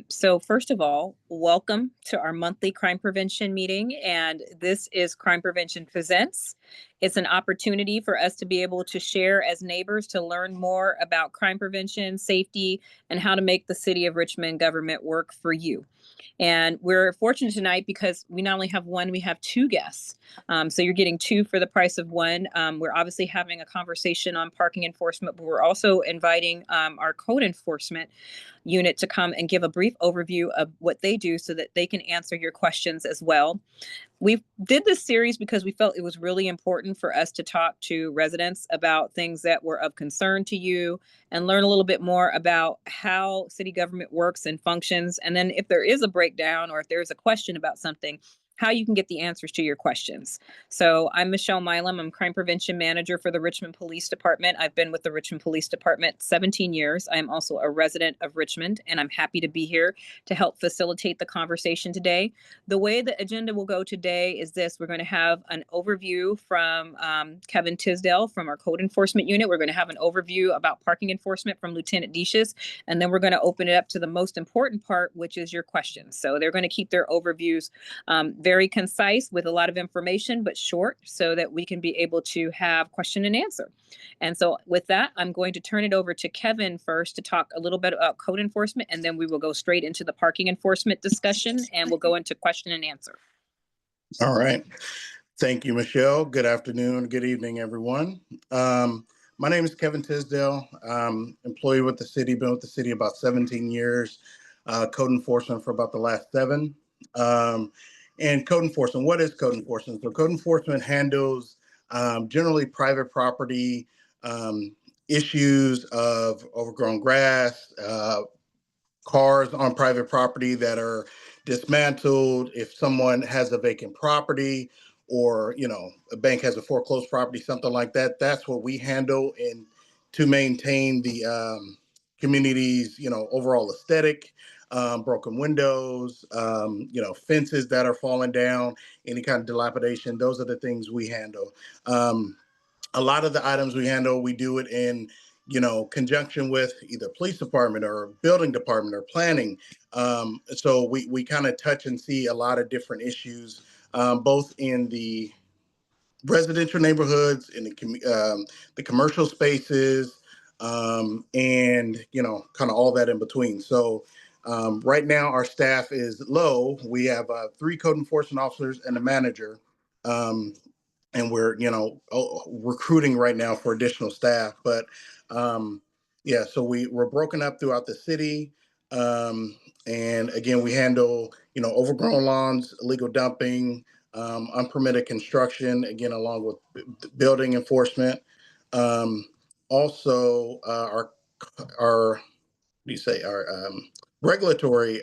So first of all, welcome to our monthly crime prevention meeting. And this is Crime Prevention Presents. It's an opportunity for us to be able to share as neighbors to learn more about crime prevention, safety, and how to make the city of Richmond government work for you. And we're fortunate tonight because we not only have one, we have two guests. So you're getting two for the price of one. We're obviously having a conversation on parking enforcement, but we're also inviting our code enforcement unit to come and give a brief overview of what they do so that they can answer your questions as well. We did this series because we felt it was really important for us to talk to residents about things that were of concern to you and learn a little bit more about how city government works and functions. And then if there is a breakdown or if there's a question about something, how you can get the answers to your questions. So I'm Michelle Milam. I'm Crime Prevention Manager for the Richmond Police Department. I've been with the Richmond Police Department 17 years. I am also a resident of Richmond, and I'm happy to be here to help facilitate the conversation today. The way the agenda will go today is this. We're going to have an overview from Kevin Tisdale from our code enforcement unit. We're going to have an overview about parking enforcement from Lieutenant Deschus, and then we're going to open it up to the most important part, which is your questions. So they're going to keep their overviews very concise with a lot of information, but short so that we can be able to have question and answer. And so with that, I'm going to turn it over to Kevin first to talk a little bit about code enforcement, and then we will go straight into the parking enforcement discussion and we'll go into question and answer. All right. Thank you, Michelle. Good afternoon. Good evening, everyone. My name is Kevin Tisdale. I'm employee with the city, been with the city about 17 years, code enforcement for about the last 7. And code enforcement, what is code enforcement? So code enforcement handles generally private property issues of overgrown grass, cars on private property that are dismantled, if someone has a vacant property or, a bank has a foreclosed property, something like that, that's what we handle and to maintain the community's, overall aesthetic, broken windows, fences that are falling down, any kind of dilapidation. Those are the things we handle. A lot of the items we handle, we do it in conjunction with either police department or building department or planning. So we kind of touch and see a lot of different issues, both in the residential neighborhoods, in the commercial spaces, and kind of all that in between. So right now our staff is low. We have 3 code enforcement officers and a manager. And we're recruiting right now for additional staff, but so we're broken up throughout the city, and again we handle overgrown lawns, illegal dumping, unpermitted construction, again along with building enforcement. Also our regulatory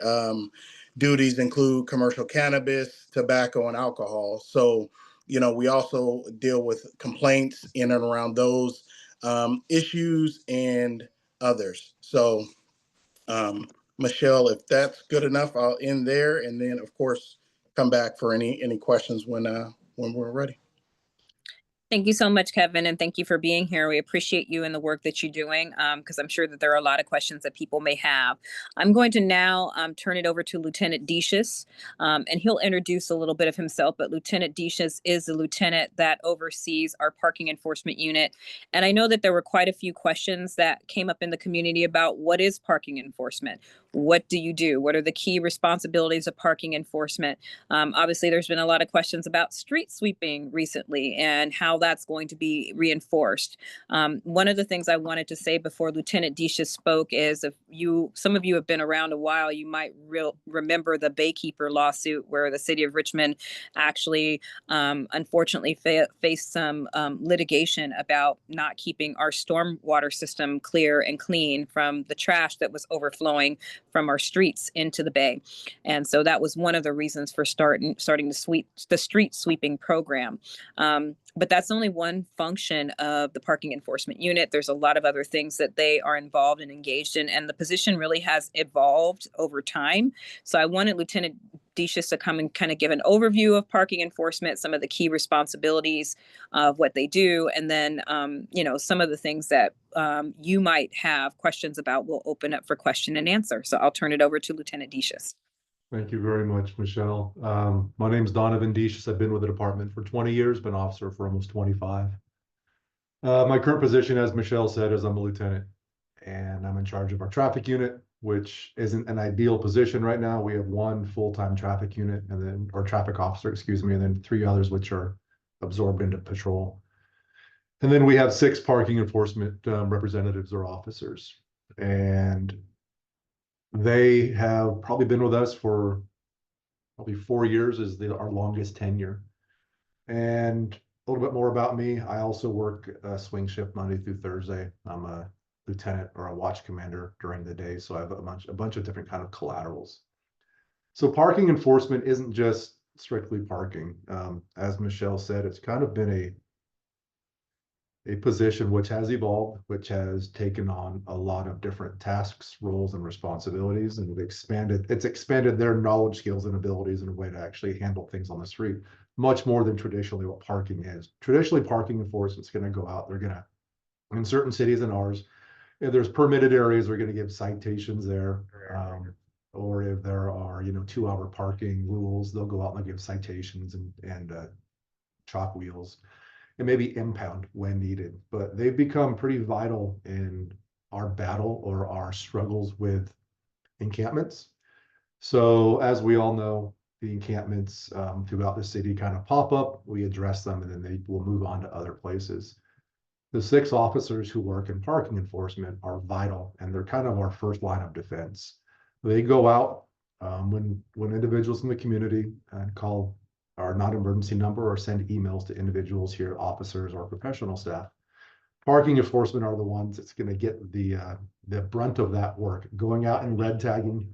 duties include commercial cannabis, tobacco, and alcohol. So we also deal with complaints in and around those issues and others. So, Michelle, if that's good enough, I'll end there, and then, of course, come back for any questions when we're ready. Thank you so much, Kevin, and thank you for being here. We appreciate you and the work that you're doing because I'm sure that there are a lot of questions that people may have. I'm going to now turn it over to Lieutenant Deschus, and he'll introduce a little bit of himself, but Lieutenant Deschus is the lieutenant that oversees our parking enforcement unit. And I know that there were quite a few questions that came up in the community about what is parking enforcement? What do you do? What are the key responsibilities of parking enforcement? Obviously, there's been a lot of questions about street sweeping recently and how that's going to be reinforced. One of the things I wanted to say before Lieutenant Deschus spoke is some of you have been around a while, you might remember the Baykeeper lawsuit where the city of Richmond actually unfortunately faced some litigation about not keeping our stormwater system clear and clean from the trash that was overflowing from our streets into the bay. And so that was one of the reasons for starting the street sweeping program. But that's only one function of the parking enforcement unit. There's a lot of other things that they are involved and engaged in, and the position really has evolved over time. So I wanted Lieutenant Decius to come and kind of give an overview of parking enforcement, some of the key responsibilities of what they do, and then some of the things that you might have questions about. We'll open up for question and answer. So I'll turn it over to Lieutenant Decius. Thank you very much, Michelle. My name is Donovan Decius. I've been with the department for 20 years, been officer for almost 25. My current position, as Michelle said, is I'm a lieutenant, and I'm in charge of our traffic unit, which isn't an ideal position right now. We have one full-time traffic unit or traffic officer, excuse me, and then 3 others which are absorbed into patrol. And then we have 6 parking enforcement representatives or officers. And they have probably been with us for probably 4 years is our longest tenure. And a little bit more about me. I also work a swing shift Monday through Thursday. I'm a lieutenant or a watch commander during the day. So I have a bunch of different kind of collaterals. So parking enforcement isn't just strictly parking. As Michelle said, it's kind of been a position which has evolved, which has taken on a lot of different tasks, roles, and responsibilities, and it's expanded their knowledge, skills, and abilities in a way to actually handle things on the street, much more than traditionally what parking is. Traditionally, parking enforcement's going to go out. They're going to, in certain cities and ours, if there's permitted areas, they're going to give citations there. Or if there are, 2-hour parking rules, they'll go out and they'll give citations and chalk wheels, and maybe impound when needed. But they've become pretty vital in our battle or our struggles with encampments. So as we all know, the encampments throughout the city kind of pop up, we address them, and then they will move on to other places. The 6 officers who work in parking enforcement are vital, and they're kind of our first line of defense. They go out when individuals in the community call our non-emergency number or send emails to individuals here, officers or professional staff. Parking enforcement are the ones that's going to get the brunt of that work, going out and red tagging.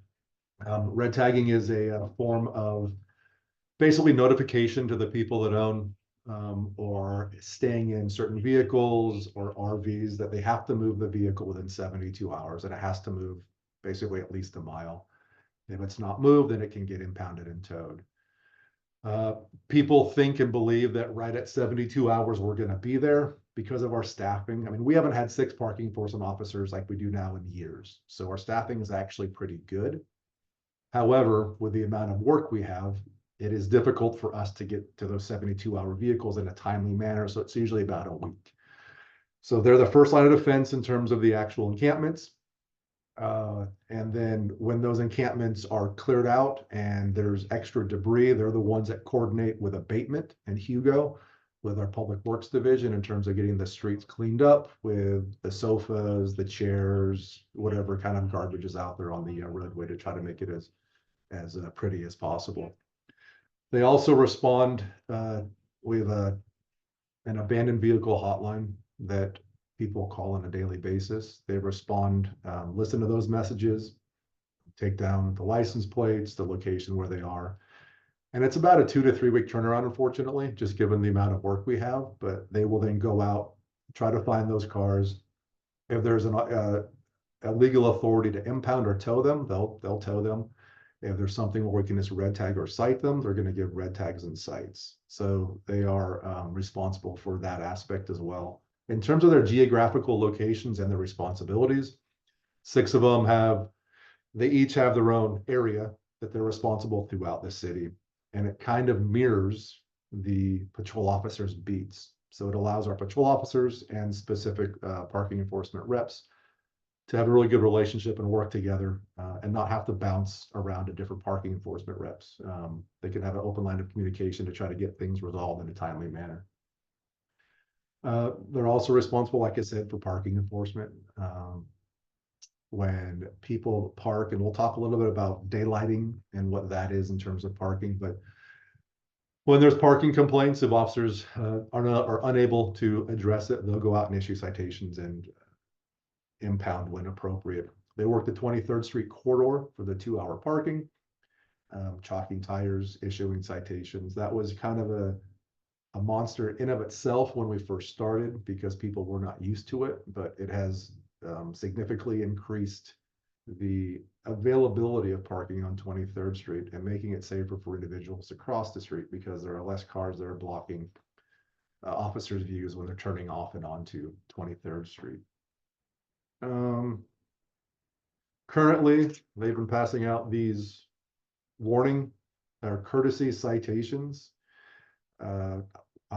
Red tagging is a form of basically notification to the people that own or staying in certain vehicles or RVs that they have to move the vehicle within 72 hours, and it has to move basically at least a mile. If it's not moved, then it can get impounded and towed. People think and believe that right at 72 hours, we're going to be there because of our staffing. I mean, we haven't had 6 parking enforcement officers like we do now in years. So our staffing is actually pretty good. However, with the amount of work we have, it is difficult for us to get to those 72-hour vehicles in a timely manner. So it's usually about a week. So they're the first line of defense in terms of the actual encampments. And then when those encampments are cleared out and there's extra debris, they're the ones that coordinate with abatement and Hugo with our public works division in terms of getting the streets cleaned up with the sofas, the chairs, whatever kind of garbage is out there on the roadway to try to make it as pretty as possible. They also respond with an abandoned vehicle hotline that people call on a daily basis. They respond, listen to those messages, take down the license plates, the location where they are. And it's about a 2 to 3 week turnaround, unfortunately, just given the amount of work we have. But they will then go out, try to find those cars. If there's a legal authority to impound or tow them, they'll tow them. If there's something where we can just red tag or cite them, they're going to give red tags and cites. So they are responsible for that aspect as well. In terms of their geographical locations and their responsibilities, 6 of them they each have their own area that they're responsible throughout the city. And it kind of mirrors the patrol officers' beats. So it allows our patrol officers and specific parking enforcement reps to have a really good relationship and work together and not have to bounce around to different parking enforcement reps. They can have an open line of communication to try to get things resolved in a timely manner. They're also responsible, like I said, for parking enforcement. When people park, and we'll talk a little bit about daylighting and what that is in terms of parking, but when there's parking complaints, if officers are unable to address it, they'll go out and issue citations and impound when appropriate. They work the 23rd Street corridor for the 2-hour parking, chalking tires, issuing citations. That was kind of a monster in of itself when we first started because people were not used to it, but it has significantly increased the availability of parking on 23rd Street and making it safer for individuals to cross the street because there are less cars that are blocking officers' views when they're turning off and onto 23rd Street. Currently, they've been passing out these warning or courtesy citations.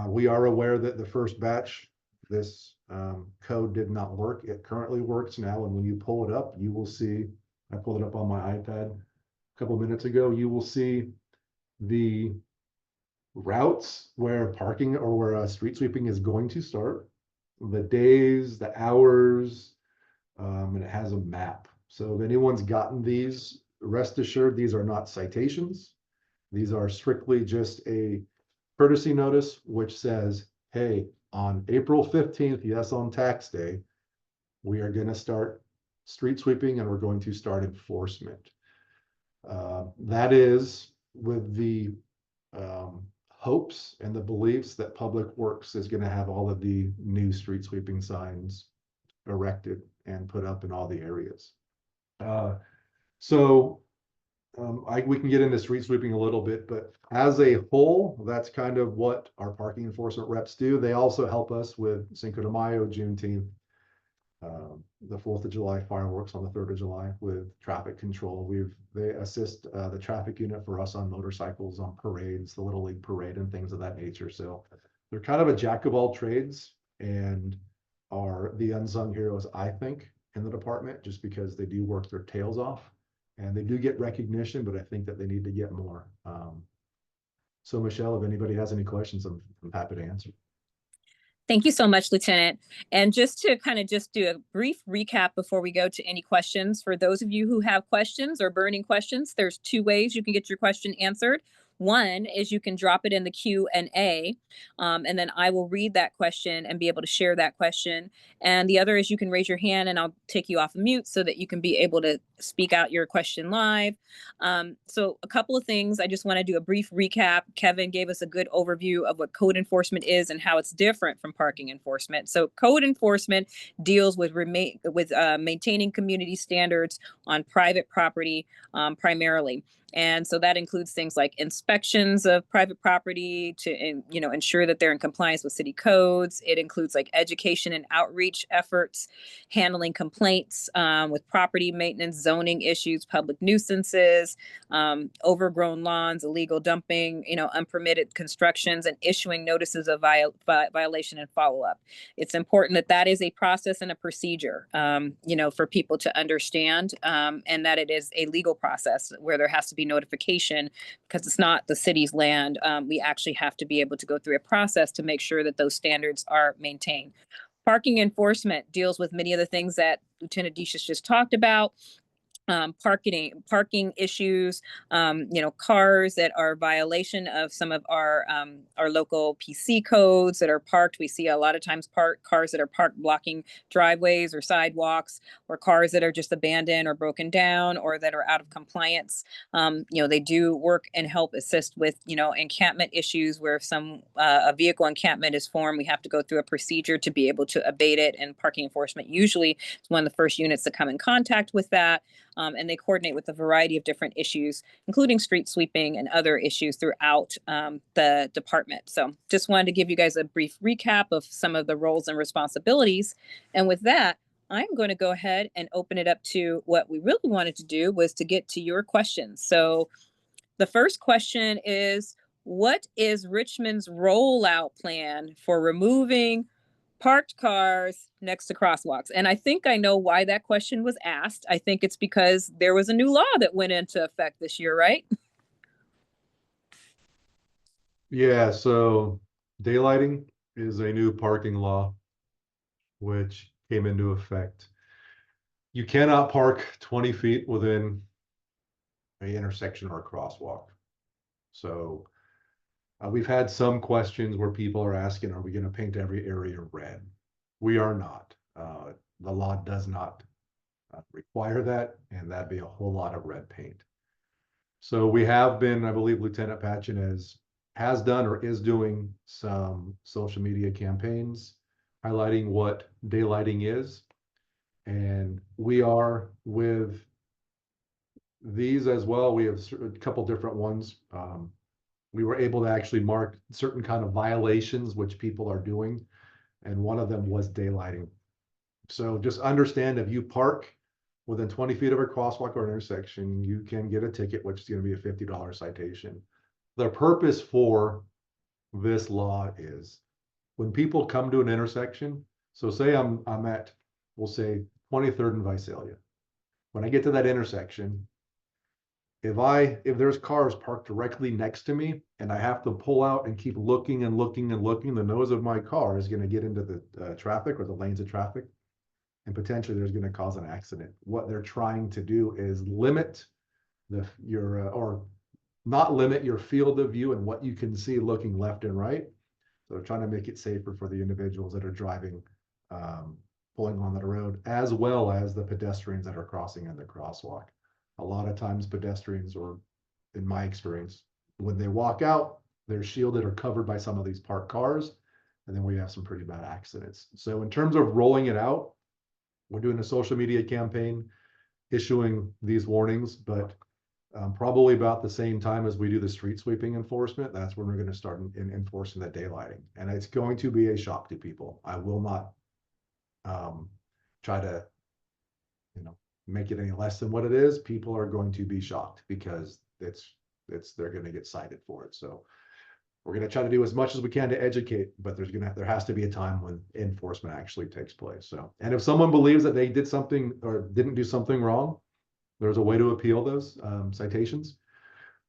We are aware that the first batch, this code did not work. It currently works now, and when you pull it up, you will see, I pulled it up on my iPad a couple of minutes ago, you will see the routes where parking or where street sweeping is going to start, the days, the hours, and it has a map. So if anyone's gotten these, rest assured, these are not citations. These are strictly just a courtesy notice, which says, hey, on April 15th, yes, on tax day, we are going to start street sweeping and we're going to start enforcement. That is with the hopes and the beliefs that Public Works is going to have all of the new street sweeping signs erected and put up in all the areas. We can get into street sweeping a little bit, but as a whole, that's kind of what our parking enforcement reps do. They also help us with Cinco de Mayo, Juneteenth, the 4th of July fireworks on the 3rd of July with traffic control. They assist the traffic unit for us on motorcycles, on parades, the Little League parade and things of that nature. So they're kind of a jack of all trades and are the unsung heroes, I think, in the department, just because they do work their tails off and they do get recognition, but I think that they need to get more. So Michelle, if anybody has any questions, I'm happy to answer. Thank you so much, Lieutenant. And just to kind of just do a brief recap before we go to any questions, for those of you who have questions or burning questions, there's 2 ways you can get your question answered. One is you can drop it in the Q&A, and then I will read that question and be able to share that question. And the other is you can raise your hand and I'll take you off of mute so that you can be able to speak out your question live. So a couple of things, I just want to do a brief recap. Kevin gave us a good overview of what code enforcement is and how it's different from parking enforcement. So code enforcement deals with maintaining community standards on private property primarily. And so that includes things like inspections of private property to, ensure that they're in compliance with city codes. It includes like education and outreach efforts, handling complaints with property maintenance, zoning issues, public nuisances, overgrown lawns, illegal dumping, unpermitted constructions, and issuing notices of violation and follow-up. It's important that that is a process and a procedure, for people to understand, and that it is a legal process where there has to be notification because it's not the city's land. We actually have to be able to go through a process to make sure that those standards are maintained. Parking enforcement deals with many of the things that Lieutenant Deschus just talked about. Parking issues, cars that are violation of some of our local PC codes that are parked. We see a lot of times cars that are parked blocking driveways or sidewalks, or cars that are just abandoned or broken down or that are out of compliance. They do work and help assist with, encampment issues where if a vehicle encampment is formed, we have to go through a procedure to be able to abate it. And parking enforcement usually is one of the first units to come in contact with that. And they coordinate with a variety of different issues, including street sweeping and other issues throughout the department. So just wanted to give you guys a brief recap of some of the roles and responsibilities. And with that, I'm going to go ahead and open it up to what we really wanted to do was to get to your questions. So the first question is, what is Richmond's rollout plan for removing parked cars next to crosswalks? And I think I know why that question was asked. I think it's because there was a new law that went into effect this year, right? Yeah, so daylighting is a new parking law which came into effect. You cannot park 20 feet within an intersection or a crosswalk. So we've had some questions where people are asking, are we going to paint every area red? We are not. The law does not require that, and that'd be a whole lot of red paint. So we have been, I believe Lieutenant Patchen has done or is doing some social media campaigns highlighting what daylighting is. And we are with these as well, we have a couple different ones. We were able to actually mark certain kind of violations which people are doing, and one of them was daylighting. So just understand, if you park within 20 feet of a crosswalk or intersection, you can get a ticket, which is going to be a $50 citation. The purpose for this law is when people come to an intersection. So say I'm at, we'll say 23rd and Visalia. When I get to that intersection, if there's cars parked directly next to me and I have to pull out and keep looking and looking and looking, the nose of my car is going to get into the traffic or the lanes of traffic, and potentially there's going to cause an accident. What they're trying to do is limit or not limit your field of view and what you can see looking left and right. So they're trying to make it safer for the individuals that are driving, pulling on the road, as well as the pedestrians that are crossing in the crosswalk. A lot of times pedestrians, or in my experience, when they walk out, they're shielded or covered by some of these parked cars. And then we have some pretty bad accidents. So in terms of rolling it out, we're doing a social media campaign, issuing these warnings, but probably about the same time as we do the street sweeping enforcement, that's when we're going to start enforcing the daylighting. And it's going to be a shock to people. I will not try to, make it any less than what it is. People are going to be shocked because they're going to get cited for it. So we're going to try to do as much as we can to educate, but there has to be a time when enforcement actually takes place. So, and if someone believes that they did something or didn't do something wrong, there's a way to appeal those citations.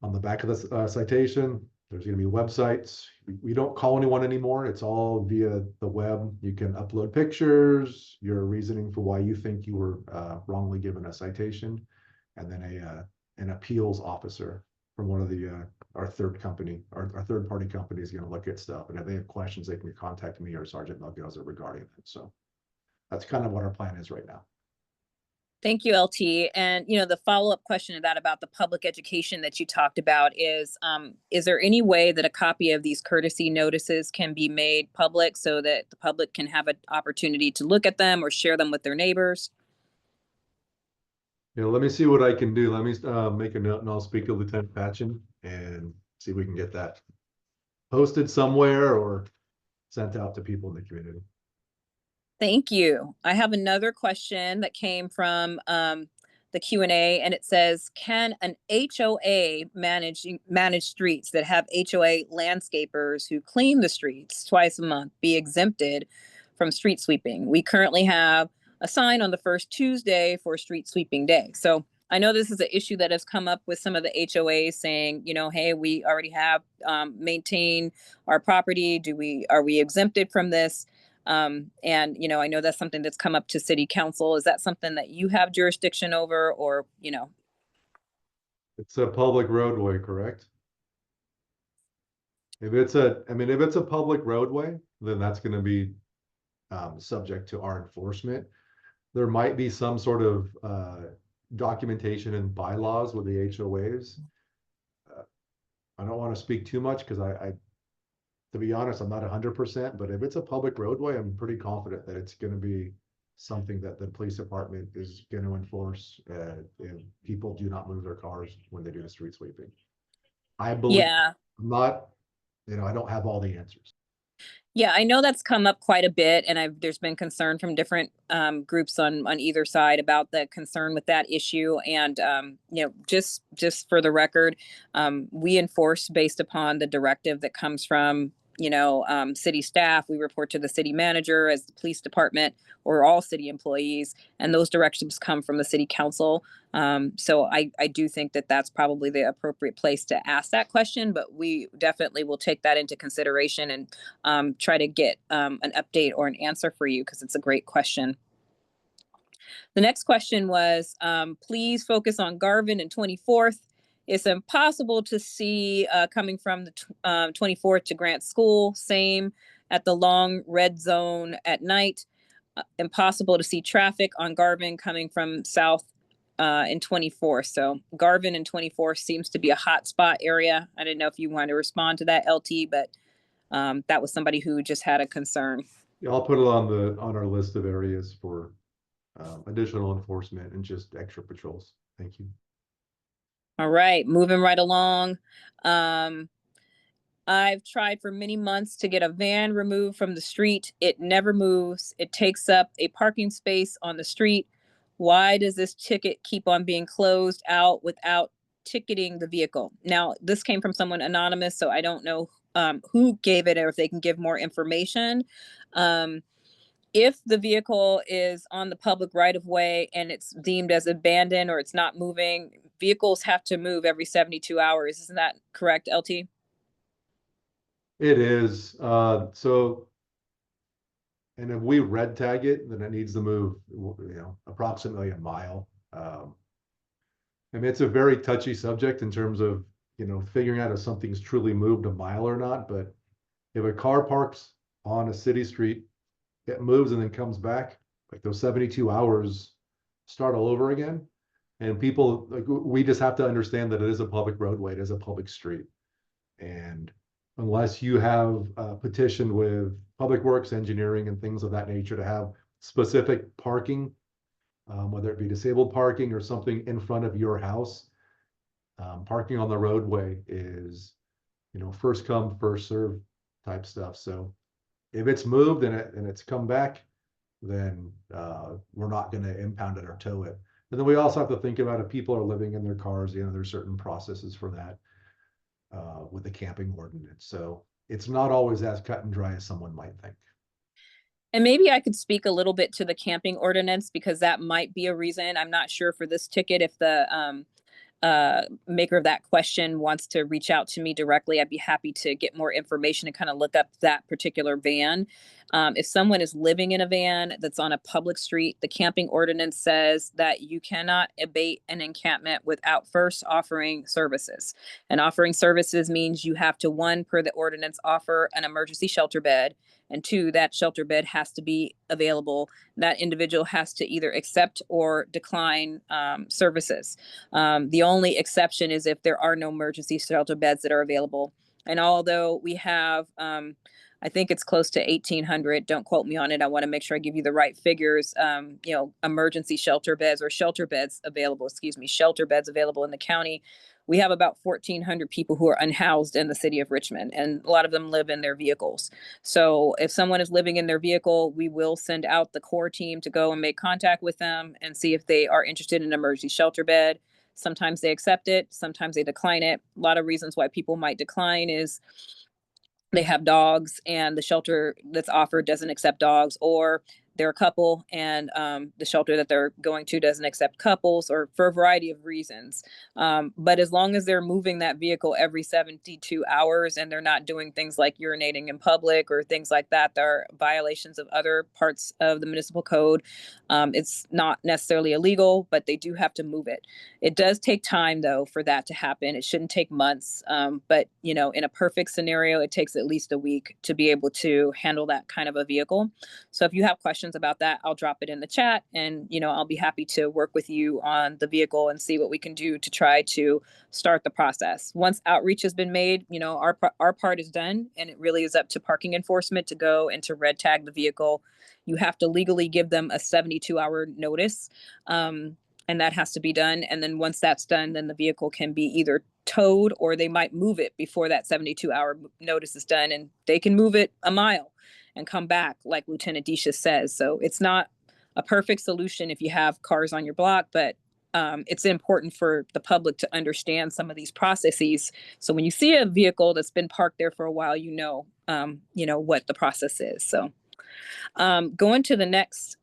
On the back of the citation, there's going to be websites. We don't call anyone anymore. It's all via the web. You can upload pictures, your reasoning for why you think you were wrongly given a citation, and then an appeals officer from one of our third party company is going to look at stuff. And if they have questions, they can contact me or Sergeant Melgoza regarding it. So that's kind of what our plan is right now. Thank you, LT. And, the follow-up question to that about the public education that you talked about is there any way that a copy of these courtesy notices can be made public so that the public can have an opportunity to look at them or share them with their neighbors? Yeah, let me see what I can do. Let me make a note, and I'll speak to Lieutenant Patchen and see if we can get that posted somewhere or sent out to people in the community. Thank you. I have another question that came from the Q&A, and it says, can an HOA manage streets that have HOA landscapers who clean the streets twice a month be exempted from street sweeping? We currently have a sign on the first Tuesday for street sweeping day. So I know this is an issue that has come up with some of the HOAs saying, hey, we already have maintained our property. Are we exempted from this? And, I know that's something that's come up to city council. Is that something that you have jurisdiction over, or? It's a public roadway, correct? If it's a public roadway, then that's going to be subject to our enforcement. There might be some sort of documentation and bylaws with the HOAs. I don't want to speak too much because to be honest, I'm not 100%, but if it's a public roadway, I'm pretty confident that it's going to be something that the police department is going to enforce if people do not move their cars when they do the street sweeping. I believe. Yeah. I'm not, I don't have all the answers. Yeah, I know that's come up quite a bit, and there's been concern from different groups on either side about the concern with that issue. And just for the record, we enforce based upon the directive that comes from city staff. We report to the city manager as the police department or all city employees, and those directions come from the city council. So I do think that that's probably the appropriate place to ask that question, but we definitely will take that into consideration and try to get an update or an answer for you, because it's a great question. The next question was, please focus on Garvin and 24th. It's impossible to see coming from the 24th to Grant School. Same at the long red zone at night. Impossible to see traffic on Garvin coming from south in 24th. So Garvin and 24th seems to be a hot spot area. I didn't know if you wanted to respond to that, LT, but that was somebody who just had a concern. Yeah, I'll put it on our list of areas for additional enforcement and just extra patrols. Thank you. All right, moving right along. Um, I've tried for many months to get a van removed from the street. It never moves. It takes up a parking space on the street. Why does this ticket keep on being closed out without ticketing the vehicle? Now, this came from someone anonymous, so I don't know who gave it or if they can give more information. Um, if the vehicle is on the public right of way and it's deemed as abandoned or it's not moving, vehicles have to move every 72 hours. Isn't that correct, LT? It is, so, and if we red tag it, then it needs to move, approximately a mile. I mean, it's a very touchy subject in terms of, figuring out if something's truly moved a mile or not, but if a car parks on a city street, it moves and then comes back, like those 72 hours start all over again. And people, like, we just have to understand that it is a public roadway, it is a public street. And unless you have a petition with Public Works, engineering, and things of that nature to have specific parking, whether it be disabled parking or something in front of your house, parking on the roadway is, first come, first serve type stuff. So if it's moved and it's come back, then we're not going to impound it or tow it. And then we also have to think about if people are living in their cars, there's certain processes for that with the camping ordinance. So it's not always as cut and dry as someone might think. And maybe I could speak a little bit to the camping ordinance because that might be a reason. I'm not sure for this ticket if the maker of that question wants to reach out to me directly, I'd be happy to get more information and kind of look up that particular van. If someone is living in a van that's on a public street, the camping ordinance says that you cannot abate an encampment without first offering services. And offering services means you have to, one, per the ordinance, offer an emergency shelter bed. And two, that shelter bed has to be available. That individual has to either accept or decline services. The only exception is if there are no emergency shelter beds that are available. And although we have, I think it's close to 1,800, don't quote me on it. I want to make sure I give you the right figures, emergency shelter beds or shelter beds available, shelter beds available in the county. We have about 1,400 people who are unhoused in the city of Richmond, and a lot of them live in their vehicles. So if someone is living in their vehicle, we will send out the core team to go and make contact with them and see if they are interested in an emergency shelter bed. Sometimes they accept it, sometimes they decline it. A lot of reasons why people might decline is they have dogs and the shelter that's offered doesn't accept dogs, or they're a couple and the shelter that they're going to doesn't accept couples, or for a variety of reasons. But as long as they're moving that vehicle every 72 hours and they're not doing things like urinating in public or things like that, there are violations of other parts of the municipal code. It's not necessarily illegal, but they do have to move it. It does take time, though, for that to happen. It shouldn't take months. But, in a perfect scenario, it takes at least a week to be able to handle that kind of a vehicle. So if you have questions about that, I'll drop it in the chat and, I'll be happy to work with you on the vehicle and see what we can do to try to start the process. Once outreach has been made, our part is done, and it really is up to parking enforcement to go and to red tag the vehicle. You have to legally give them a 72-hour notice. And that has to be done. And then once that's done, then the vehicle can be either towed or they might move it before that 72-hour notice is done. And they can move it a mile and come back, like Lieutenant Disha says. So it's not a perfect solution if you have cars on your block, but it's important for the public to understand some of these processes. So when you see a vehicle that's been parked there for a while, what the process is. So going to the next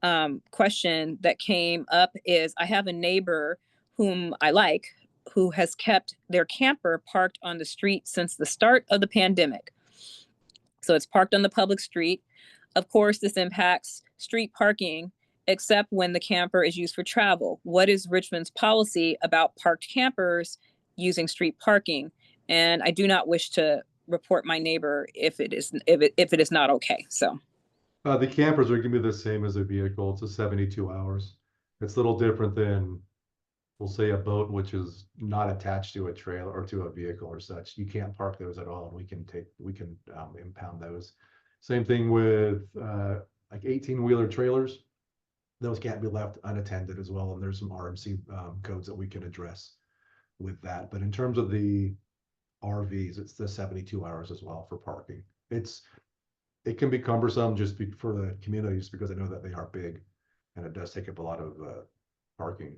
question that came up is, I have a neighbor whom I like, who has kept their camper parked on the street since the start of the pandemic. So it's parked on the public street. Of course, this impacts street parking, except when the camper is used for travel. What is Richmond's policy about parked campers using street parking? And I do not wish to report my neighbor if it is not okay. So. The campers are gonna be the same as a vehicle. It's a 72 hours. It's a little different than, we'll say, a boat, which is not attached to a trailer or to a vehicle or such. You can't park those at all. And we can impound those. Same thing with like 18-wheeler trailers. Those can't be left unattended as well. And there's some RMC codes that we can address with that. But in terms of the RVs, it's the 72 hours as well for parking. It can be cumbersome for the community, just because I know that they are big and it does take up a lot of parking.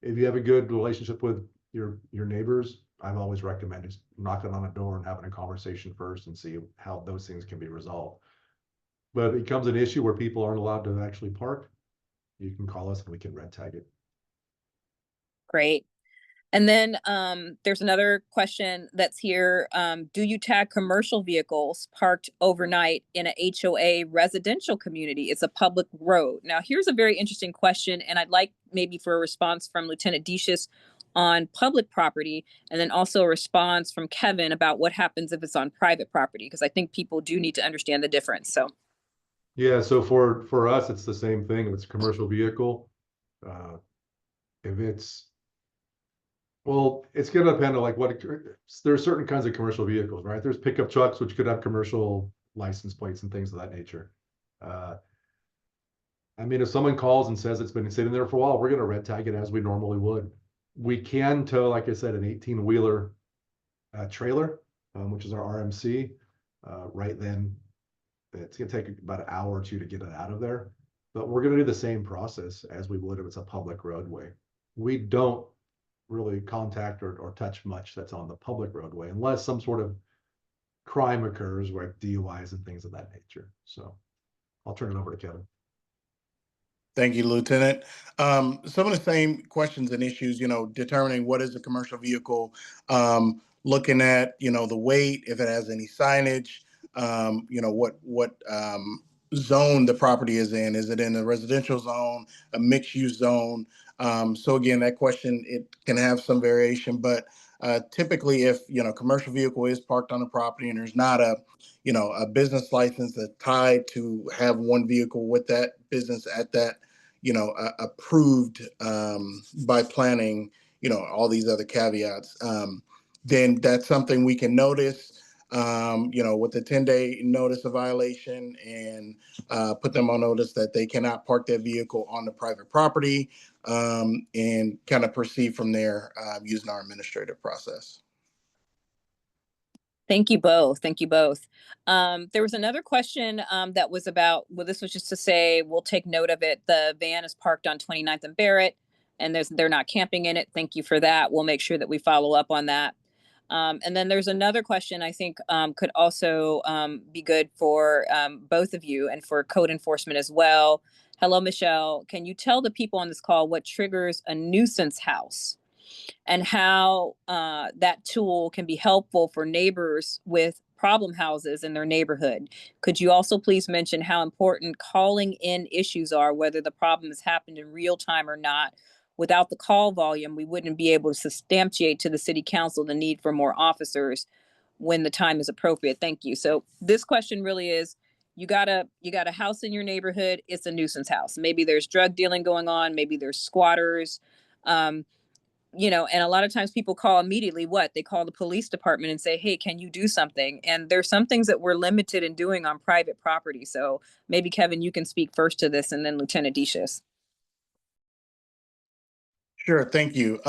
If you have a good relationship with your neighbors, I've always recommended just knocking on a door and having a conversation first and see how those things can be resolved. But if it becomes an issue where people aren't allowed to actually park, you can call us and we can red tag it. Great. And then there's another question that's here. Do you tag commercial vehicles parked overnight in a HOA residential community? It's a public road. Now, here's a very interesting question, and I'd like maybe for a response from Lieutenant Deschus on public property, and then also a response from Kevin about what happens if it's on private property, because I think people do need to understand the difference. So, yeah, so for us, it's the same thing. If it's a commercial vehicle, if it's well, it's going to depend on like there's certain kinds of commercial vehicles, right? There's pickup trucks, which could have commercial license plates and things of that nature. I mean, if someone calls and says it's been sitting there for a while, we're going to red tag it as we normally would. We can tow, like I said, an 18-wheeler trailer, which is our RMC. Right then, it's going to take about an hour or two to get it out of there. But we're going to do the same process as we would if it's a public roadway. We don't really contact or touch much that's on the public roadway unless some sort of crime occurs, like DUIs and things of that nature. So I'll turn it over to Kevin. Thank you, Lieutenant. Some of the same questions and issues, determining what is a commercial vehicle, looking at, the weight, if it has any signage, what zone the property is in. Is it in a residential zone, a mixed use zone? So again, that question, it can have some variation, but typically if, commercial vehicle is parked on the property and there's not a business license that's tied to have one vehicle with that business at that, approved by planning, all these other caveats, then that's something we can notice, with the 10-day notice of violation and put them on notice that they cannot park their vehicle on the private property, and kind of proceed from there using our administrative process. thank you both. Thank you both. There was another question that was about, well, this was just to say, we'll take note of it. The van is parked on 29th and Barrett, and they're not camping in it. Thank you for that. We'll make sure that we follow up on that. And then there's another question I think could also be good for both of you and for code enforcement as well. Hello, Michelle. Can you tell the people on this call what triggers a nuisance house and how that tool can be helpful for neighbors with problem houses in their neighborhood? Could you also please mention how important calling in issues are, whether the problem has happened in real time or not? Without the call volume, we wouldn't be able to substantiate to the city council the need for more officers when the time is appropriate. Thank you. So this question really is, you got a house in your neighborhood, it's a nuisance house. Maybe there's drug dealing going on, maybe there's squatters. And a lot of times people call immediately they call the police department and say, hey, can you do something? And there's some things that we're limited in doing on private property. So maybe Kevin, you can speak first to this, and then Lieutenant Deschus. Sure, thank you.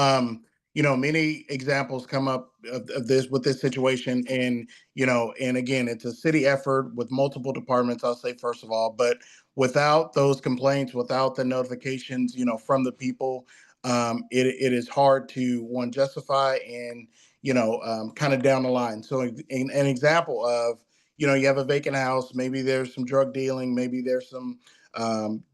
Many examples come up of this with this situation, and and again, it's a city effort with multiple departments. I'll say first of all, but without those complaints, without the notifications, from the people, it is hard to justify and kind of down the line. So, an example of you have a vacant house, maybe there's some drug dealing, maybe there's some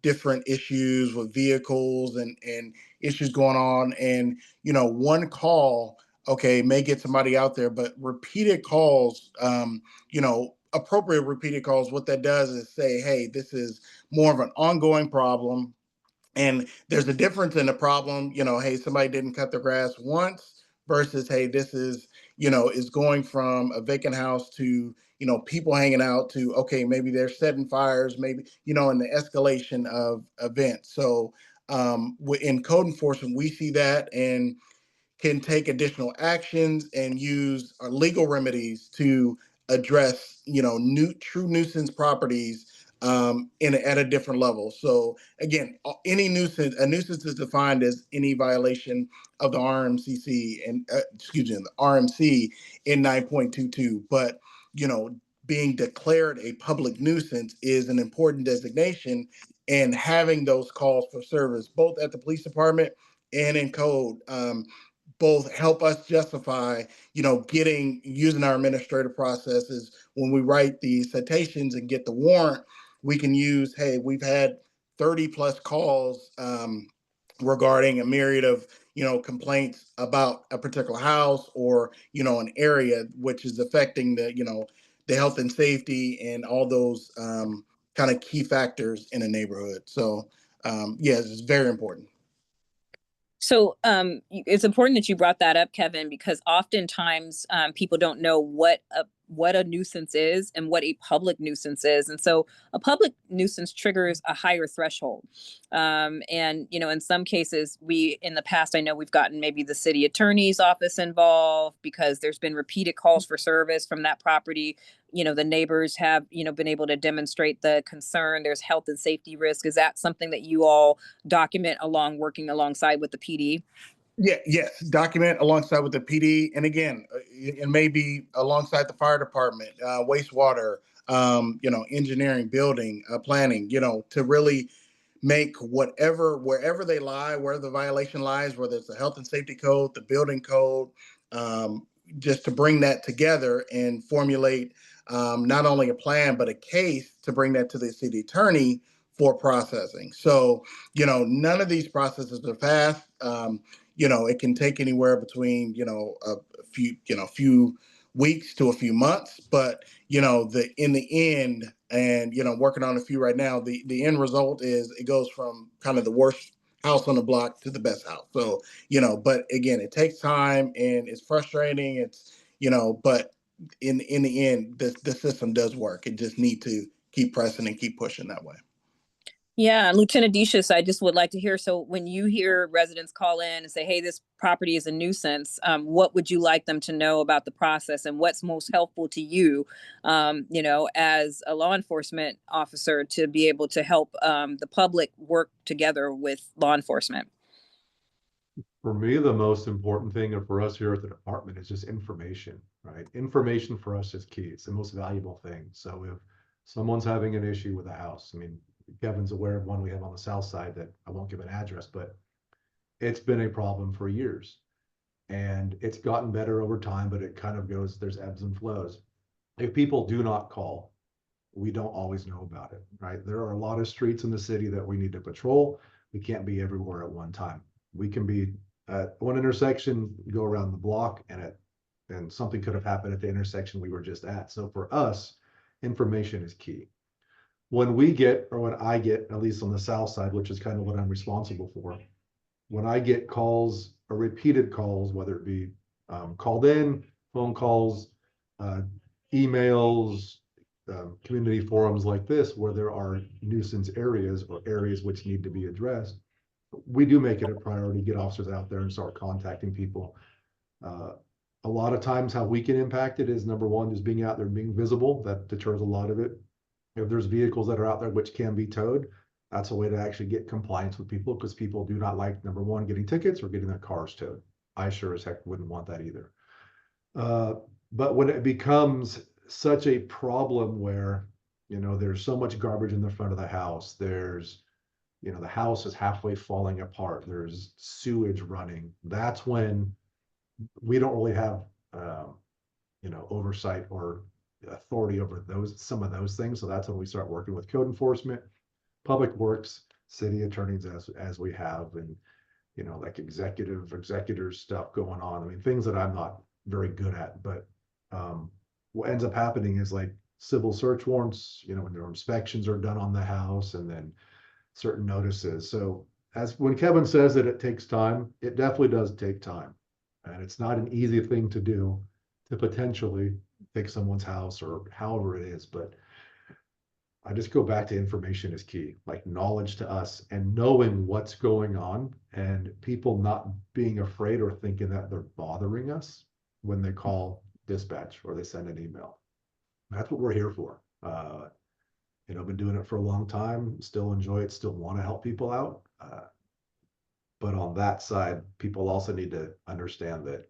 different issues with vehicles and issues going on, and one call may get somebody out there, but repeated calls, appropriate repeated calls, what that does is say, hey, this is more of an ongoing problem, and there's a difference in the problem, hey, somebody didn't cut the grass once versus, hey, this is going from a vacant house to people hanging out to, okay, maybe they're setting fires, maybe in the escalation of events. So in code enforcement, we see that and can take additional actions and use legal remedies to address true nuisance properties at a different level. So again, a nuisance is defined as any violation of the RMCC and excuse me, the RMC in 9.22. But you know, being declared a public nuisance is an important designation, and having those calls for service, both at the police department and in code, both help us justify, using our administrative processes when we write the citations and get the warrant. We can use, hey, we've had 30 plus calls regarding a myriad of complaints about a particular house or an area which is affecting the health and safety and all those kind of key factors in a neighborhood. So yes, it's very important. So it's important that you brought that up, Kevin, because oftentimes people don't know what a nuisance is and what a public nuisance is. And so a public nuisance triggers a higher threshold. And, in some cases, in the past, I know we've gotten maybe the city attorney's office involved because there's been repeated calls for service from that property. The neighbors have, been able to demonstrate the concern. There's health and safety risk. Is that something that you all document working alongside with the PD? Yeah, yes, document alongside with the PD, and again, it may be alongside the fire department, wastewater, engineering, building, planning, to really make wherever they lie, where the violation lies, whether it's the health and safety code, the building code, just to bring that together and formulate not only a plan but a case to bring that to the city attorney for processing. So, none of these processes are fast. It can take anywhere between, a few weeks to a few months, but in the end, and working on a few right now, the end result is it goes from kind of the worst house on the block to the best house. So, but again, it takes time and it's frustrating. But in the end, the system does work. It just need to keep pressing and keep pushing that way. Yeah, and Lieutenant Decius, I just would like to hear. So, when you hear residents call in and say, "Hey, this property is a nuisance," what would you like them to know about the process, and what's most helpful to you, as a law enforcement officer, to be able to help the public work together with law enforcement? For me, the most important thing for us here at the department is just information, right? Information for us is key. It's the most valuable thing. So if someone's having an issue with a house, I mean, Kevin's aware of one we have on the south side that I won't give an address, but it's been a problem for years. And it's gotten better over time, but it kind of goes, there's ebbs and flows. If people do not call, we don't always know about it, right? There are a lot of streets in the city that we need to patrol. We can't be everywhere at one time. We can be at one intersection, go around the block, and something could have happened at the intersection we were just at. So for us, information is key. When I get, at least on the south side, which is kind of what I'm responsible for, when I get calls or repeated calls, whether it be called in, phone calls, emails, community forums like this, where there are nuisance areas or areas which need to be addressed, we do make it a priority to get officers out there and start contacting people. A lot of times how we can impact it is, number one, just being out there, being visible. That deters a lot of it. If there's vehicles that are out there which can be towed, that's a way to actually get compliance with people, because people do not like, number one, getting tickets or getting their cars towed. I sure as heck wouldn't want that either. But when it becomes such a problem where, there's so much garbage in the front of the house, the house is halfway falling apart, there's sewage running, that's when we don't really have, oversight or authority over some of those things. So that's when we start working with code enforcement, public works, city attorneys, as we have, and like executors stuff going on. I mean, things that I'm not very good at, but what ends up happening is like civil search warrants, when their inspections are done on the house, and then certain notices. So when Kevin says that it takes time, it definitely does take time. And it's not an easy thing to do, to potentially fix someone's house or however it is. But I just go back to information is key, like knowledge to us and knowing what's going on, and people not being afraid or thinking that they're bothering us when they call dispatch or they send an email. That's what we're here for. been doing it for a long time, still enjoy it, still want to help people out. But on that side, people also need to understand that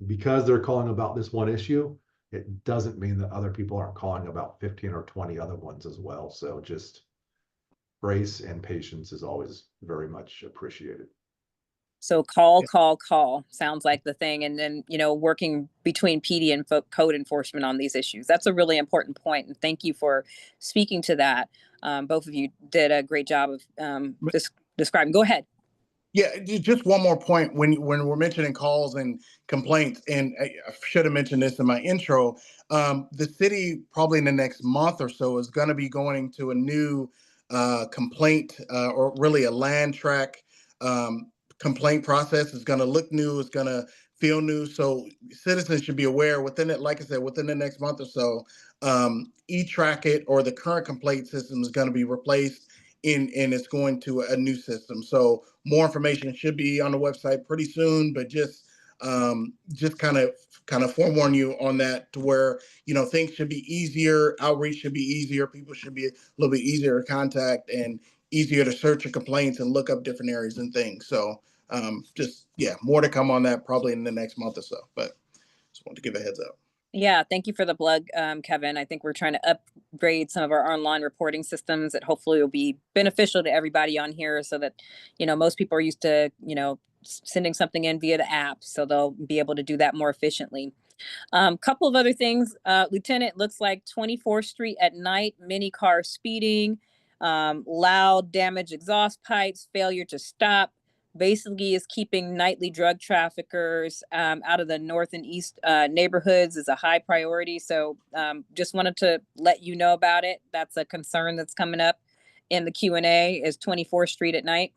because they're calling about this one issue, it doesn't mean that other people aren't calling about 15 or 20 other ones as well. So just grace and patience is always very much appreciated. So call sounds like the thing. And then, working between PD and code enforcement on these issues. That's a really important point. And thank you for speaking to that. Both of you did a great job of describing. Go ahead. Yeah, just one more point. When we're mentioning calls and complaints, and I should have mentioned this in my intro, the city probably in the next month or so is going to be going to a new complaint or really a land track um, complaint process. It's going to look new. It's going to feel new. So citizens should be aware within it. Like I said, within the next month or so, e-track it or the current complaint system is going to be replaced and it's going to a new system. So more information should be on the website pretty soon, but just kind of forewarn you on that to where, things should be easier, outreach should be easier, people should be a little bit easier to contact and easier to search your complaints and look up different areas and things. So more to come on that probably in the next month or so, but just want to give a heads up. Yeah, thank you for the plug, Kevin. I think we're trying to upgrade some of our online reporting systems that hopefully will be beneficial to everybody on here so that, most people are used to, sending something in via the app. So they'll be able to do that more efficiently. Couple of other things, Lieutenant, looks like 24th Street at night, many cars speeding, loud damaged exhaust pipes, failure to stop. Basically is keeping nightly drug traffickers out of the north and east neighborhoods is a high priority. So just wanted to let you know about it. That's a concern that's coming up in the Q&A is 24th Street at night.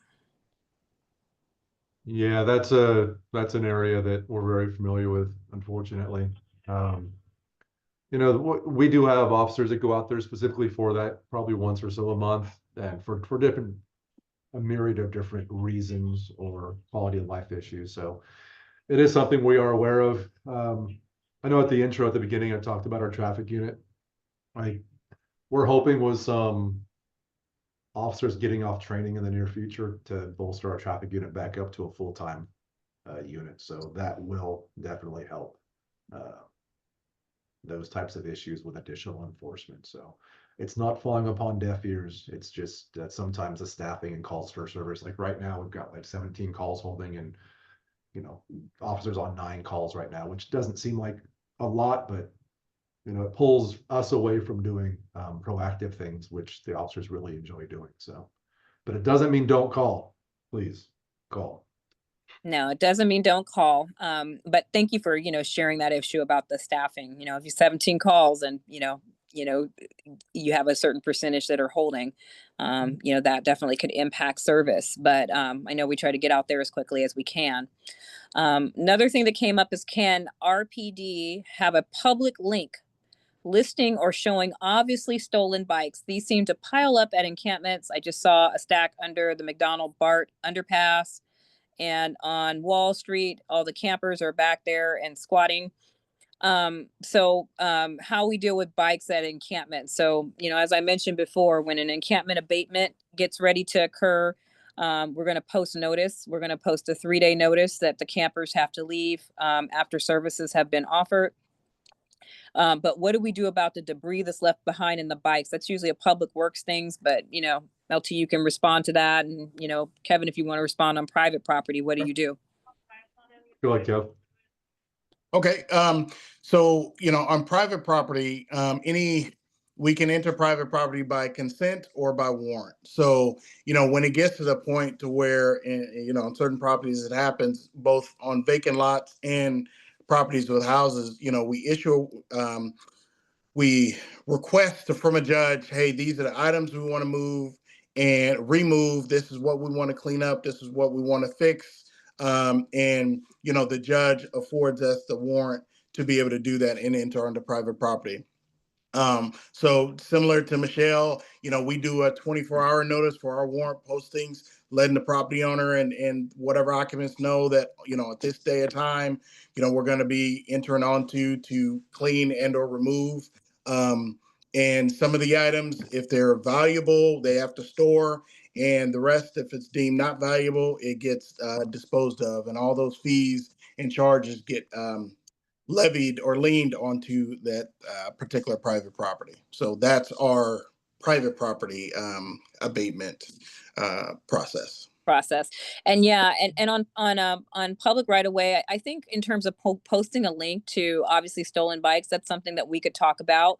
Yeah, that's an area that we're very familiar with, unfortunately. We do have officers that go out there specifically for that, probably once or so a month, and for a myriad of different reasons or quality of life issues. So it is something we are aware of. I know at the intro at the beginning, I talked about our traffic unit. We're hoping with some officers getting off training in the near future to bolster our traffic unit back up to a full-time unit. So that will definitely help those types of issues with additional enforcement. So it's not falling upon deaf ears. It's just that sometimes the staffing and calls for service, like right now, we've got like 17 calls holding and, officers on 9 calls right now, which doesn't seem like a lot, but, it pulls us away from doing proactive things, which the officers really enjoy doing. So, but it doesn't mean don't call. Please call. No, it doesn't mean don't call. But thank you for, sharing that issue about the staffing. If you 17 calls and, you have a certain percentage that are holding, that definitely could impact service. But I know we try to get out there as quickly as we can. Another thing that came up is, can RPD have a public link listing or showing obviously stolen bikes? These seem to pile up at encampments. I just saw a stack under the McDonald BART underpass. And on Wall Street, all the campers are back there and squatting. How we deal with bikes at encampments. So, as I mentioned before, when an encampment abatement gets ready to occur, we're going to post notice. We're going to post a 3-day notice that the campers have to leave after services have been offered. But what do we do about the debris that's left behind in the bikes? That's usually a public works things, but LT, you can respond to that. And, Kevin, if you want to respond on private property, what do you do? Go ahead, Kev. Okay. So, on private property, we can enter private property by consent or by warrant. So, when it gets to the point to where, on certain properties, it happens both on vacant lots and properties with houses, we request from a judge, hey, these are the items we want to move and remove. This is what we want to clean up. This is what we want to fix. The judge affords us the warrant to be able to do that and enter onto private property. So similar to Michelle, we do a 24-hour notice for our warrant postings, letting the property owner and whatever occupants know that, at this day of time, we're going to be entering onto to clean and or remove. And some of the items, if they're valuable, they have to store. And the rest, if it's deemed not valuable, it gets disposed of. And all those fees and charges get levied or leaned onto that particular private property. So that's our private property abatement process. And yeah, and on public right away, I think in terms of posting a link to obviously stolen bikes, that's something that we could talk about.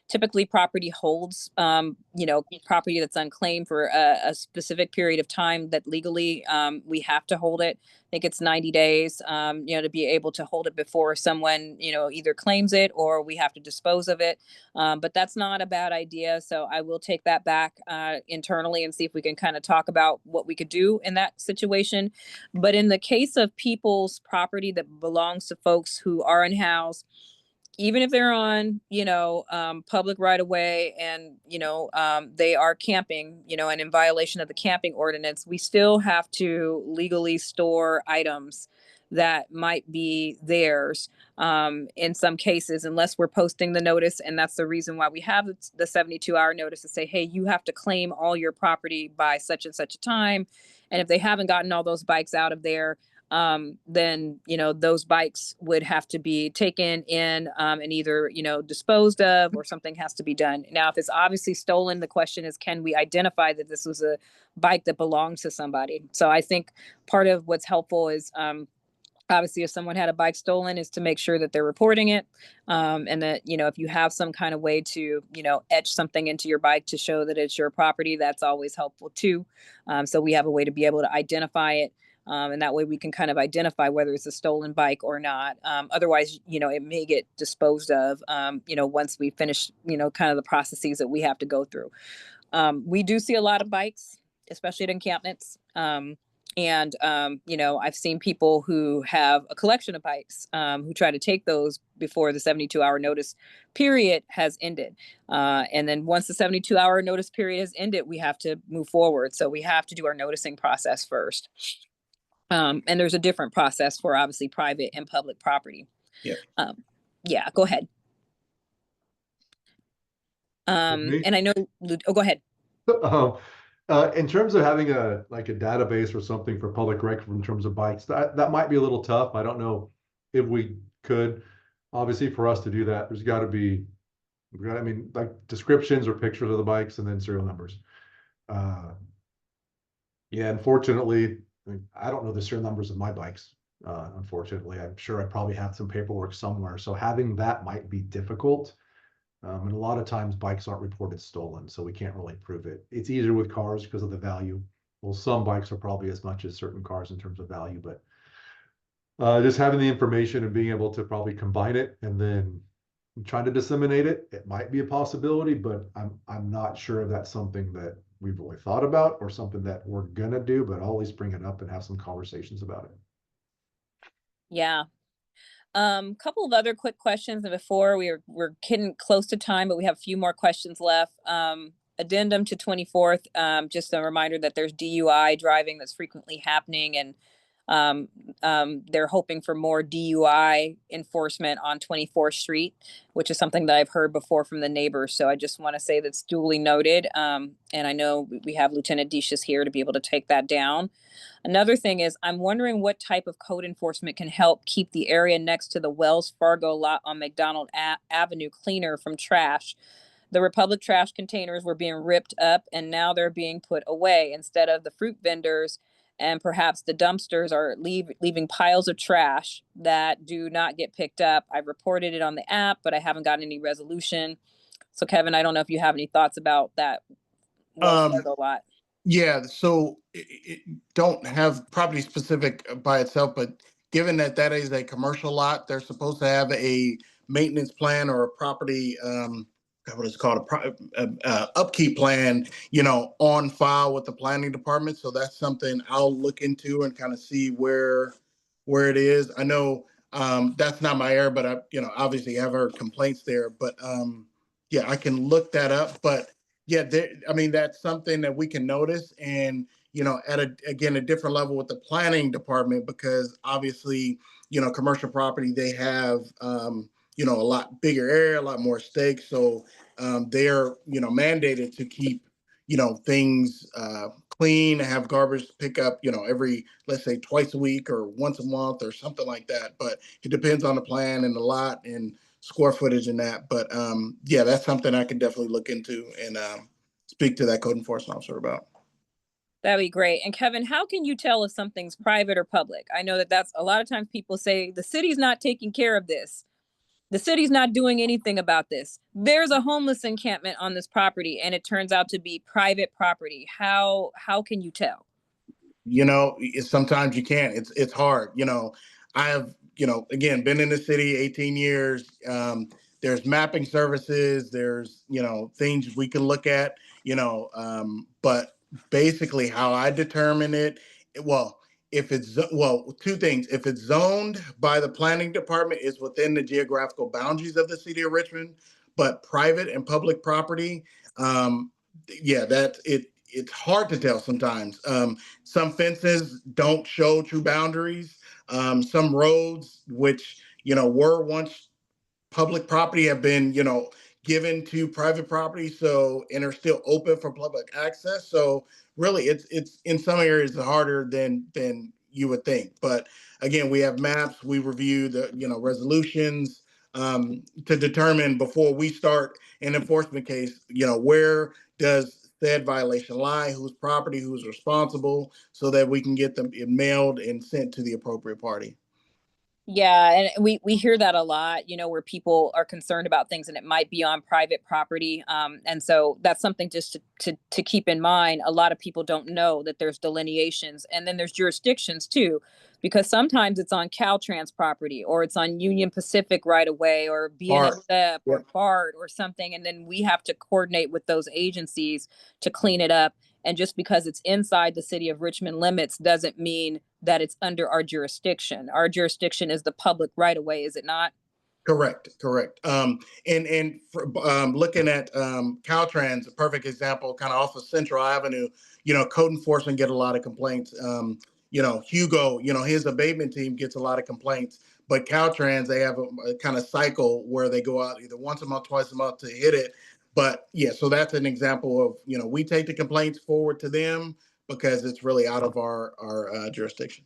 Typically property holds property that's unclaimed for a specific period of time that legally we have to hold it. I think it's 90 days to be able to hold it before someone either claims it or we have to dispose of it. But that's not a bad idea, so I will take that back internally and see if we can kind of talk about what we could do in that situation. But in the case of people's property that belongs to folks who are unhoused, even if they're on, public right of way and, they are camping, and in violation of the camping ordinance, we still have to legally store items that might be theirs in some cases, unless we're posting the notice. And that's the reason why we have the 72-hour notice to say, hey, you have to claim all your property by such and such a time. And if they haven't gotten all those bikes out of there, then those bikes would have to be taken in and either disposed of, or something has to be done. Now, if it's obviously stolen, the question is, can we identify that this was a bike that belongs to somebody? So I think part of what's helpful is obviously, if someone had a bike stolen, is to make sure that they're reporting it. And that, if you have some kind of way to, etch something into your bike to show that it's your property, that's always helpful too. So we have a way to be able to identify it. And that way we can kind of identify whether it's a stolen bike or not. Otherwise, it may get disposed of, once we finish, kind of the processes that we have to go through. We do see a lot of bikes, especially at encampments. I've seen people who have a collection of bikes who try to take those before the 72-hour notice period has ended. And then once the 72-hour notice period has ended, we have to move forward. So we have to do our noticing process first. And there's a different process for obviously private and public property. Yeah. Go ahead. And I know, go ahead. In terms of having a database or something for public record in terms of bikes, that might be a little tough. I don't know if we could. Obviously, for us to do that, there's got to be, like descriptions or pictures of the bikes and then serial numbers. Unfortunately, I don't know the serial numbers of my bikes. Unfortunately, I'm sure I probably have some paperwork somewhere. So having that might be difficult. And a lot of times bikes aren't reported stolen, so we can't really prove it. It's easier with cars because of the value. Well, some bikes are probably as much as certain cars in terms of value, but just having the information and being able to probably combine it and then trying to disseminate it, it might be a possibility, but I'm not sure if that's something that we've really thought about or something that we're gonna do, but I'll always bring it up and have some conversations about it. Yeah. Couple of other quick questions, and before we're getting close to time, but we have a few more questions left. Addendum to 24th, just a reminder that there's DUI driving that's frequently happening, and they're hoping for more DUI enforcement on 24th Street, which is something that I've heard before from the neighbors. So I just want to say that's duly noted. And I know we have Lieutenant Deschus here to be able to take that down. Another thing is, I'm wondering what type of code enforcement can help keep the area next to the Wells Fargo lot on McDonald Avenue cleaner from trash. The Republic trash containers were being ripped up and now they're being put away instead of the fruit vendors, and perhaps the dumpsters are leaving piles of trash that do not get picked up. I've reported it on the app, but I haven't gotten any resolution. So Kevin, I don't know if you have any thoughts about that Wells Fargo lot. Yeah, so it don't have property specific by itself, but given that that is a commercial lot, they're supposed to have a maintenance plan or a property, what is it called, upkeep plan, on file with the planning department. So that's something I'll look into and kind of see where it is. I know that's not my area, but I, obviously have heard complaints there. But yeah, I can look that up. But yeah, that's something that we can notice, and at a different level with the planning department, because obviously, commercial property, they have a lot bigger area, a lot more stakes. So they're, mandated to keep, things clean, have garbage pick up, every, let's say twice a week or once a month or something like that. But it depends on the plan and the lot and square footage and that. But yeah, that's something I can definitely look into and speak to that code enforcement officer about. That'd be great. And Kevin, how can you tell if something's private or public? I know that that's a lot of times people say the city's not taking care of this. The city's not doing anything about this. There's a homeless encampment on this property and it turns out to be private property. How can you tell? Sometimes you can't. It's hard. I have, again, been in the city 18 years. There's mapping services. There's, things we can look at, but basically how I determine it, well, if it's, well, two things. If it's zoned by the planning department, it's within the geographical boundaries of the city of Richmond, but private and public property, yeah, it's hard to tell sometimes. Some fences don't show true boundaries. Some roads, which were once public property, have been given to private property, so and are still open for public access. So really, it's in some areas harder than you would think. But again, we have maps. We review the resolutions to determine before we start an enforcement case. Where does said violation lie? Whose property? Who's responsible? So that we can get them mailed and sent to the appropriate party. Yeah, and we hear that a lot, where people are concerned about things and it might be on private property. And so that's something just to keep in mind. A lot of people don't know that there's delineations and then there's jurisdictions too, because sometimes it's on Caltrans property or it's on Union Pacific right away or BNSF or BART or something. And then we have to coordinate with those agencies to clean it up. And just because it's inside the city of Richmond limits doesn't mean that it's under our jurisdiction. Our jurisdiction is the public right of way, is it not? Correct. And looking at Caltrans, a perfect example, kind of off of Central Avenue. Code enforcement get a lot of complaints. Hugo, his abatement team gets a lot of complaints. But Caltrans, they have a kind of cycle where they go out either once a month, twice a month to hit it. But yeah, so that's an example of we take the complaints forward to them because it's really out of our jurisdiction.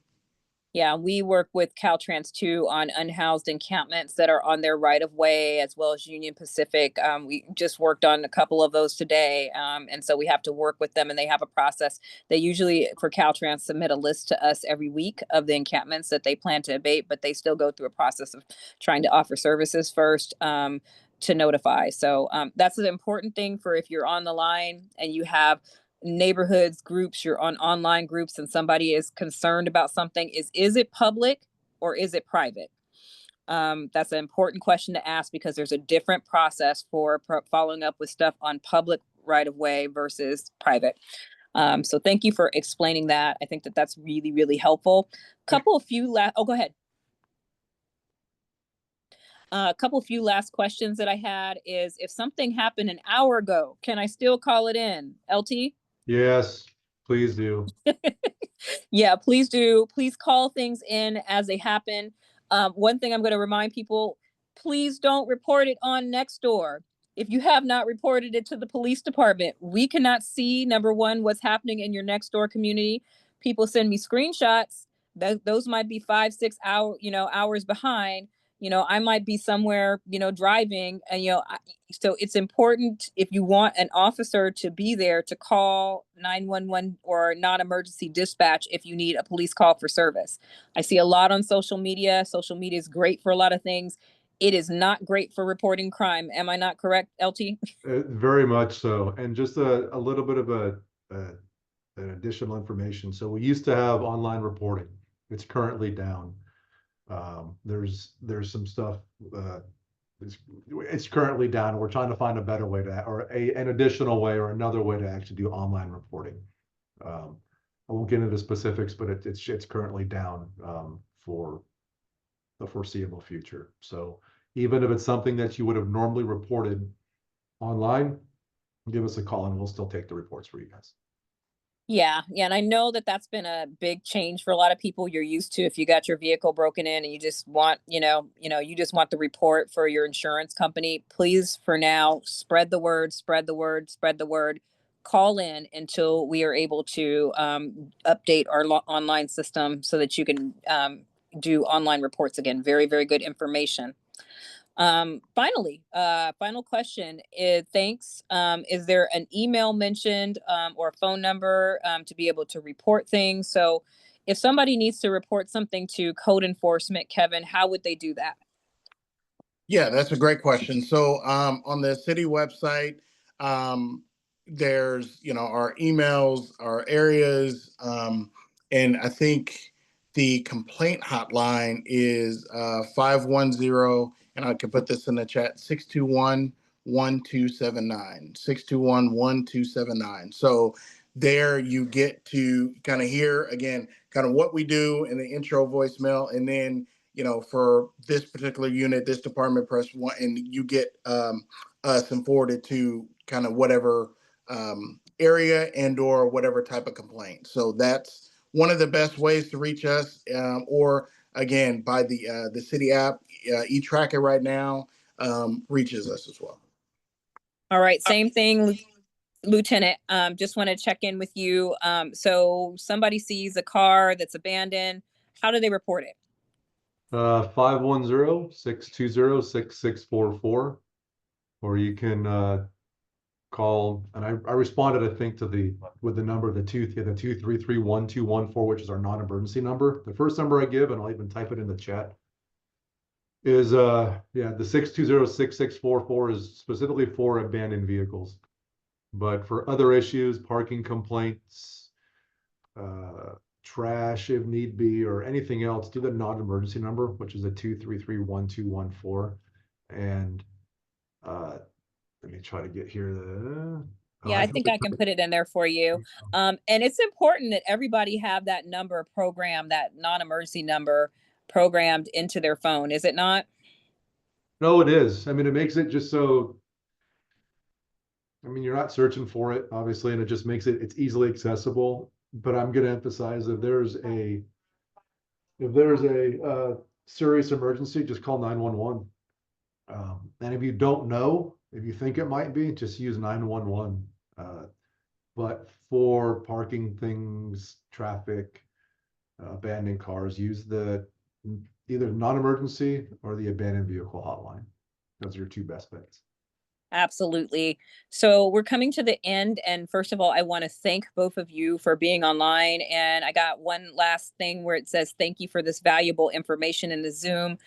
Yeah, we work with Caltrans too on unhoused encampments that are on their right of way, as well as Union Pacific. We just worked on a couple of those today. And so we have to work with them and they have a process. They usually, for Caltrans, submit a list to us every week of the encampments that they plan to abate, but they still go through a process of trying to offer services first. To notify. So that's an important thing for if you're on the line and you have neighborhoods, groups, you're on online groups and somebody is concerned about something, is it public or is it private? That's an important question to ask because there's a different process for following up with stuff on public right of way versus private. So thank you for explaining that. I think that that's really, really helpful. Go ahead. A couple few last questions that I had is if something happened an hour ago, can I still call it in? LT? Yes, please do. Yeah, please do. Please call things in as they happen. One thing I'm going to remind people, please don't report it on Nextdoor. If you have not reported it to the police department, we cannot see, number one, what's happening in your Nextdoor community. People send me screenshots. Those might be 5-6 hours behind. I might be somewhere, driving and, so it's important if you want an officer to be there to call 911 or non-emergency dispatch if you need a police call for service. I see a lot on social media. Social media is great for a lot of things. It is not great for reporting crime. Am I not correct, LT? Very much so. And just a little bit of an additional information. So we used to have online reporting. It's currently down. There's some stuff it's currently down. We're trying to find a better way or an additional way or another way to actually do online reporting. I won't get into the specifics, but it's currently down for the foreseeable future. So even if it's something that you would have normally reported online, give us a call and we'll still take the reports for you guys. Yeah, yeah, and I know that that's been a big change for a lot of people. You're used to if you got your vehicle broken in and you just want, you just want the report for your insurance company. Please, for now, spread the word, spread the word, spread the word. Call in until we are able to update our online system so that you can do online reports again. Very, very good information. Final question is thanks. Is there an email mentioned or a phone number to be able to report things? So if somebody needs to report something to code enforcement, Kevin, how would they do that? Yeah, that's a great question. So on the city website, um, there's our emails, our areas, and I think the complaint hotline is 510, and I can put this in the chat, 621-1279, 621-1279. So there you get to kind of hear again kind of what we do in the intro voicemail, and then for this particular unit, this department, press one, and you get us and forwarded to kind of whatever area and or whatever type of complaint. So that's one of the best ways to reach us, or again, by the city app, eTracker right now reaches us as well. All right, same thing, Lieutenant. Just want to check in with you. So somebody sees a car that's abandoned. How do they report it? 510-620-6644, or you can call, and I responded, I think, with the number, the 233-1214, which is our non-emergency number. The first number I give, and I'll even type it in the chat, is the 620-6644 is specifically for abandoned vehicles. But for other issues, parking complaints, trash if need be, or anything else, do the non-emergency number, which is a 233-1214. And let me try to get here. Yeah, I think I can put it in there for you. And it's important that everybody have that number programmed, that non-emergency number programmed into their phone, is it not? No, it is. I mean, it makes it just so, I mean, you're not searching for it, obviously, and it just makes it's easily accessible. But I'm going to emphasize if there's a serious emergency, just call 911. And if you don't know, if you think it might be, just use 911. But for parking things, traffic, abandoned cars, use the either non-emergency or the abandoned vehicle hotline. Those are your two best bets. Absolutely. So we're coming to the end. And first of all, I want to thank both of you for being online. And I got one last thing where it says, thank you for this valuable information in the Zoom.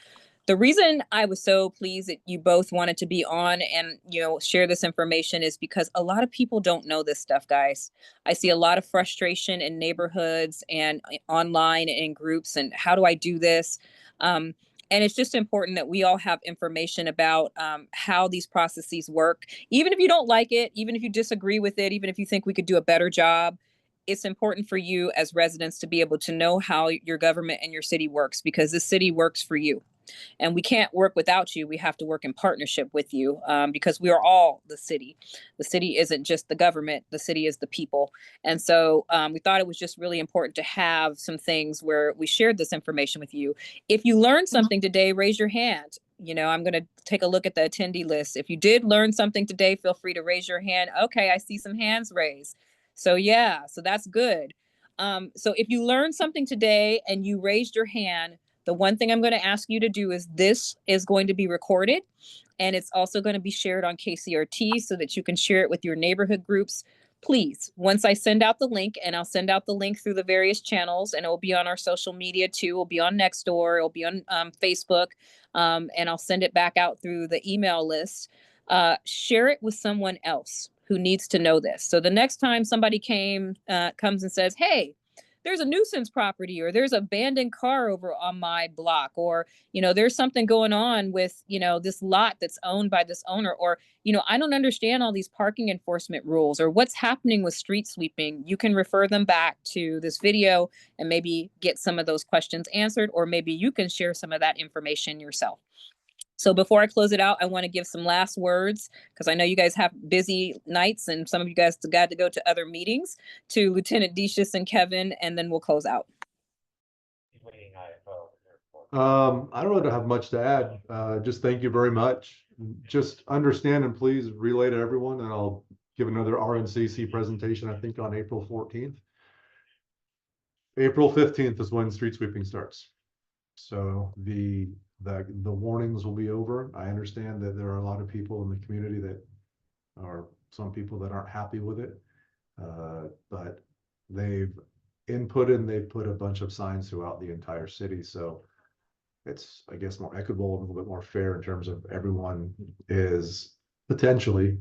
The reason I was so pleased that you both wanted to be on and share this information is because a lot of people don't know this stuff, guys. I see a lot of frustration in neighborhoods and online and in groups, and how do I do this? And it's just important that we all have information about how these processes work. Even if you don't like it, even if you disagree with it, even if you think we could do a better job, it's important for you as residents to be able to know how your government and your city works, because the city works for you. And we can't work without you. We have to work in partnership with you, because we are all the city. The city isn't just the government. The city is the people. And so we thought it was just really important to have some things where we shared this information with you. If you learned something today, raise your hand. I'm going to take a look at the attendee list. If you did learn something today, feel free to raise your hand. Okay, I see some hands raised. So yeah, so that's good. So if you learned something today and you raised your hand, the one thing I'm going to ask you to do is this is going to be recorded, and it's also going to be shared on KCRT so that you can share it with your neighborhood groups. Please, once I send out the link, and I'll send out the link through the various channels, and it will be on our social media too. It'll be on Nextdoor, it'll be on Facebook, and I'll send it back out through the email list. Share it with someone else who needs to know this. So the next time somebody comes and says, hey, there's a nuisance property, or there's an abandoned car over on my block, or there's something going on with this lot that's owned by this owner, or I don't understand all these parking enforcement rules, or what's happening with street sweeping. You can refer them back to this video and maybe get some of those questions answered, or maybe you can share some of that information yourself. So before I close it out, I want to give some last words because I know you guys have busy nights and some of you guys got to go to other meetings, to Lieutenant Decius and Kevin, and then we'll close out. I don't really have much to add. Just thank you very much. Just understand and please relay to everyone, and I'll give another RNCC presentation, I think, on April 14th. April 15th is when street sweeping starts. So the warnings will be over. I understand that there are a lot of people in the community that are, some people that aren't happy with it. But they've inputted and they've put a bunch of signs throughout the entire city. So it's, I guess, more equitable, a little bit more fair in terms of everyone is potentially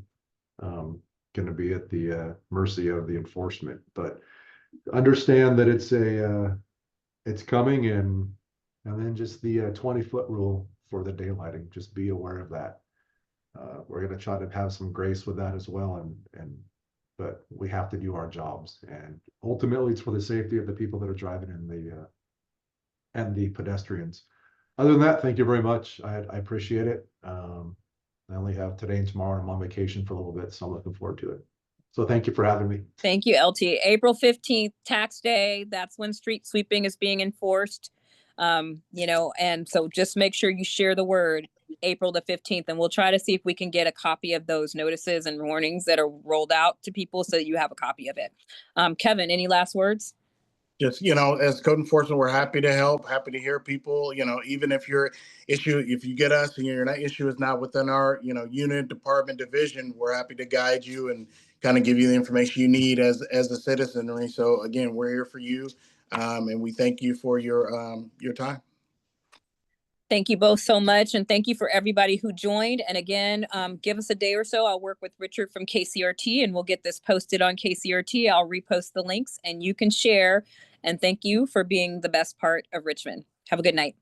going to be at the mercy of the enforcement. But understand that it's coming, and then just the 20-foot rule for the daylighting. Just be aware of that. We're going to try to have some grace with that as well, but we have to do our jobs, and ultimately it's for the safety of the people that are driving and the pedestrians. Other than that, thank you very much. I appreciate it. I only have today and tomorrow, and I'm on vacation for a little bit, so I'm looking forward to it. So thank you for having me. Thank you, LT. April 15th, tax day. That's when street sweeping is being enforced. And so just make sure you share the word April the 15th, and we'll try to see if we can get a copy of those notices and warnings that are rolled out to people so that you have a copy of it. Kevin, any last words? Just, as code enforcement, we're happy to help, happy to hear people, even if your issue, if you get us and your issue is not within our, unit, department, division, we're happy to guide you and kind of give you the information you need as a citizenry. So again, we're here for you. And we thank you for your time. Thank you both so much. And thank you for everybody who joined. And again, give us a day or so. I'll work with Richard from KCRT and we'll get this posted on KCRT. I'll repost the links and you can share. And thank you for being the best part of Richmond. Have a good night.